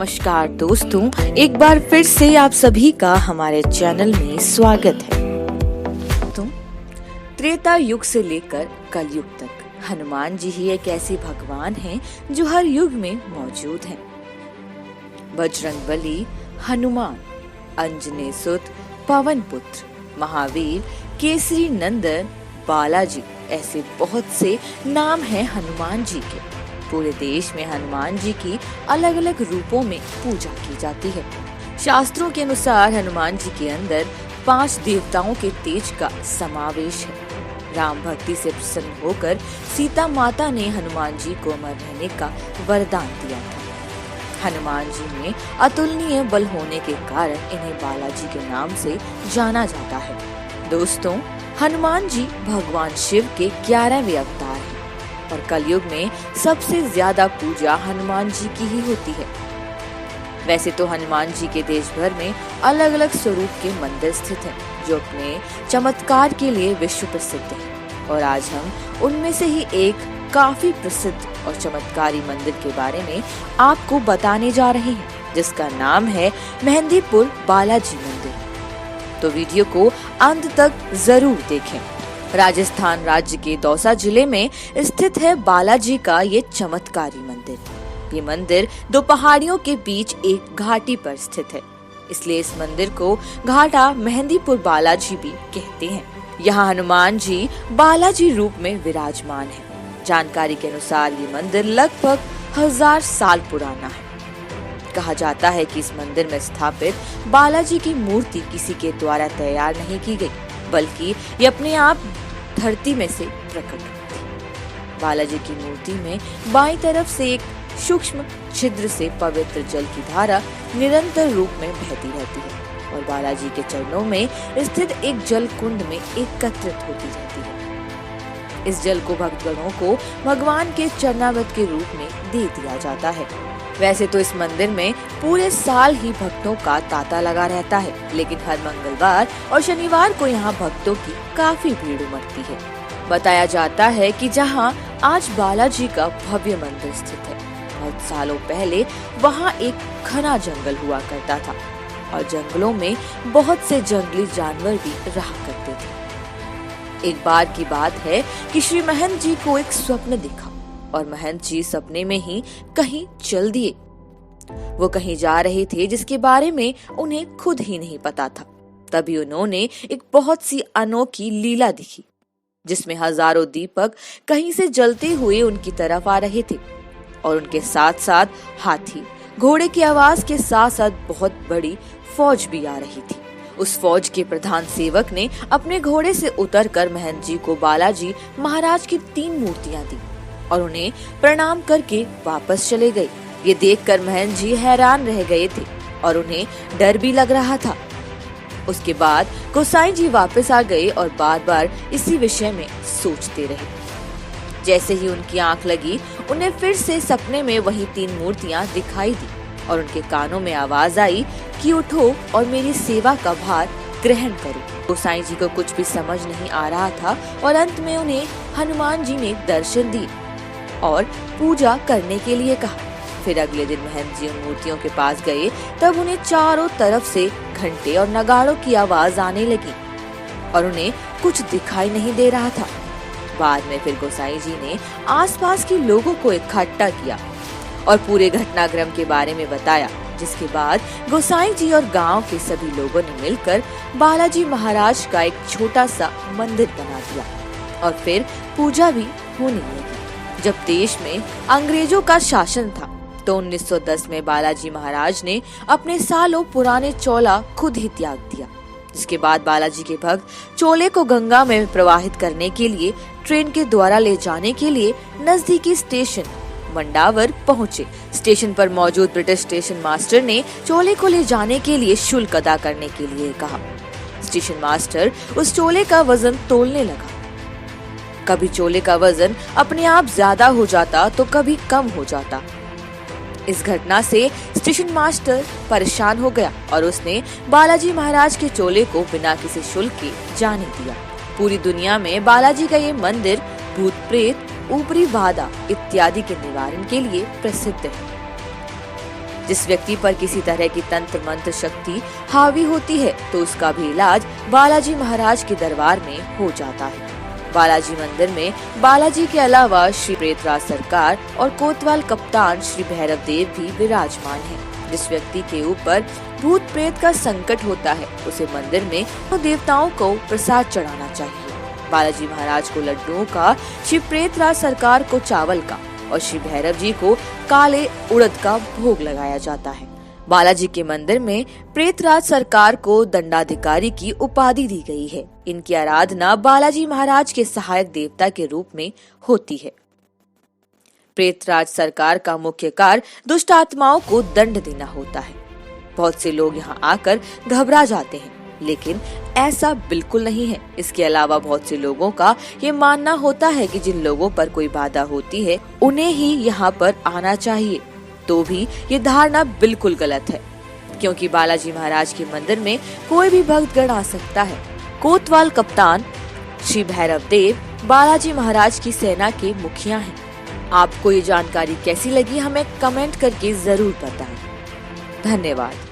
नमस्कार दोस्तों, एक बार फिर से आप सभी का हमारे चैनल में स्वागत है। त्रेता युग से लेकर कलयुग तक हनुमान जी ही एक ऐसे भगवान हैं जो हर युग में मौजूद हैं। बजरंगबली, हनुमान, अंजनी सुत, पवन पुत्र, महावीर, केसरी नंदन, बालाजी, ऐसे बहुत से नाम हैं हनुमान जी के। पूरे देश में हनुमान जी की अलग अलग रूपों में पूजा की जाती है। शास्त्रों के अनुसार हनुमान जी के अंदर 5 देवताओं के तेज का समावेश है। राम भक्ति से प्रसन्न होकर सीता माता ने हनुमान जी को अमर रहने का वरदान दिया था। हनुमान जी में अतुलनीय बल होने के कारण इन्हें बालाजी के नाम से जाना जाता है। दोस्तों, हनुमान जी भगवान शिव के 11वें अवतार हैं और कलयुग में सबसे ज्यादा पूजा हनुमान जी की ही होती है। वैसे तो हनुमान जी के देश भर में अलग अलग स्वरूप के मंदिर स्थित हैं, जो अपने चमत्कार के लिए विश्व प्रसिद्ध है। और आज हम उनमें से ही एक काफी प्रसिद्ध और चमत्कारी मंदिर के बारे में आपको बताने जा रहे हैं, जिसका नाम है मेहंदीपुर बालाजी मंदिर। तो वीडियो को अंत तक जरूर देखें। राजस्थान राज्य के दौसा जिले में स्थित है बालाजी का ये चमत्कारी मंदिर। ये मंदिर 2 पहाड़ियों के बीच एक घाटी पर स्थित है, इसलिए इस मंदिर को घाटा मेहंदीपुर बालाजी भी कहते हैं। यहाँ हनुमान जी बालाजी रूप में विराजमान है। जानकारी के अनुसार ये मंदिर लगभग 1000 साल पुराना है। कहा जाता है कि इस मंदिर में स्थापित बालाजी की मूर्ति किसी के द्वारा तैयार नहीं की गई, बल्कि ये अपने आप धरती में से प्रकट हुई। बालाजी की मूर्ति में बाईं तरफ से एक सूक्ष्म छिद्र से पवित्र जल की धारा निरंतर रूप में बहती रहती है और बालाजी के चरणों में स्थित एक जल कुंड में एकत्रित होती रहती है। इस जल को भक्तगणों को भगवान के चरणामृत के रूप में दे दिया जाता है। वैसे तो इस मंदिर में पूरे साल ही भक्तों का तांता लगा रहता है, लेकिन हर मंगलवार और शनिवार को यहाँ भक्तों की काफी भीड़ उमड़ती है। बताया जाता है कि जहाँ आज बालाजी का भव्य मंदिर स्थित है, बहुत सालों पहले वहाँ एक घना जंगल हुआ करता था और जंगलों में बहुत से जंगली जानवर भी रहा करते थे। एक बार की बात है कि श्री महंत जी को एक स्वप्न दिखा और महंत जी सपने में ही कहीं चल दिए। वो कहीं जा रहे थे जिसके बारे में उन्हें खुद ही नहीं पता था। तभी उन्होंने एक बहुत सी अनोखी लीला दिखी, जिसमें हजारों दीपक कहीं से जलते हुए उनकी तरफ आ रहे थे और उनके साथ साथ हाथी, घोड़े की आवाज के साथ साथ बहुत बड़ी फौज भी आ रही थी। उस फौज के प्रधान सेवक ने अपने घोड़े से उतरकर महंत जी को बालाजी महाराज की 3 मूर्तियां दी और उन्हें प्रणाम करके वापस चले गए। ये देखकर महंत जी हैरान रह गए थे और उन्हें डर भी लग रहा था। उसके बाद गोसाई जी वापस आ गए और बार बार इसी विषय में सोचते रहे। जैसे ही उनकी आंख लगी, उन्हें फिर से सपने में वही 3 मूर्तियां दिखाई दी और उनके कानों में आवाज आई कि उठो और मेरी सेवा का भार ग्रहण करो। गोसाई जी को कुछ भी समझ नहीं आ रहा था और अंत में उन्हें हनुमान जी ने दर्शन दिए और पूजा करने के लिए कहा। फिर अगले दिन महंत जी उन मूर्तियों के पास गए, तब उन्हें चारों तरफ से घंटे और नगाड़ों की आवाज आने लगी और उन्हें कुछ दिखाई नहीं दे रहा था। बाद में फिर गोसाई जी ने आसपास के लोगों को इकट्ठा किया और पूरे घटनाक्रम के बारे में बताया, जिसके बाद गोसाई जी और गांव के सभी लोगों ने मिलकर बालाजी महाराज का एक छोटा सा मंदिर बना दिया और फिर पूजा भी होने लगी। जब देश में अंग्रेजों का शासन था तो 1910 में बालाजी महाराज ने अपने सालों पुराने चोला खुद ही त्याग दिया। इसके बाद बालाजी के भक्त चोले को गंगा में प्रवाहित करने के लिए ट्रेन के द्वारा ले जाने के लिए नजदीकी स्टेशन मंडावर पहुँचे। स्टेशन पर मौजूद ब्रिटिश स्टेशन मास्टर ने चोले को ले जाने के लिए शुल्क अदा करने के लिए कहा। स्टेशन मास्टर उस चोले का वजन तोलने लगा। कभी चोले का वजन अपने आप ज्यादा हो जाता तो कभी कम हो जाता। इस घटना से स्टेशन मास्टर परेशान हो गया और उसने बालाजी महाराज के चोले को बिना किसी शुल्क के जाने दिया। पूरी दुनिया में बालाजी का ये मंदिर भूत प्रेत, ऊपरी बाधा इत्यादि के निवारण के लिए प्रसिद्ध है। जिस व्यक्ति पर किसी तरह की तंत्र मंत्र शक्ति हावी होती है तो उसका भी इलाज बालाजी महाराज के दरबार में हो जाता है। बालाजी मंदिर में बालाजी के अलावा श्री प्रेतराज सरकार और कोतवाल कप्तान श्री भैरव देव भी विराजमान हैं। जिस व्यक्ति के ऊपर भूत प्रेत का संकट होता है उसे मंदिर में देवताओं को प्रसाद चढ़ाना चाहिए। बालाजी महाराज को लड्डुओं का, श्री प्रेतराज सरकार को चावल का और श्री भैरव जी को काले उड़द का भोग लगाया जाता है। बालाजी के मंदिर में प्रेतराज सरकार को दंडाधिकारी की उपाधि दी गई है। इनकी आराधना बालाजी महाराज के सहायक देवता के रूप में होती है। प्रेतराज सरकार का मुख्य कार्य दुष्ट आत्माओं को दंड देना होता है। बहुत से लोग यहाँ आकर घबरा जाते हैं, लेकिन ऐसा बिल्कुल नहीं है। इसके अलावा बहुत से लोगों का ये मानना होता है कि जिन लोगों पर कोई बाधा होती है उन्हें ही यहाँ पर आना चाहिए। तो भी ये धारणा बिल्कुल गलत है, क्योंकि बालाजी महाराज के मंदिर में कोई भी भक्तगण आ सकता है। कोतवाल कप्तान श्री भैरव देव बालाजी महाराज की सेना के मुखिया हैं। आपको ये जानकारी कैसी लगी हमें कमेंट करके जरूर बताएं। धन्यवाद।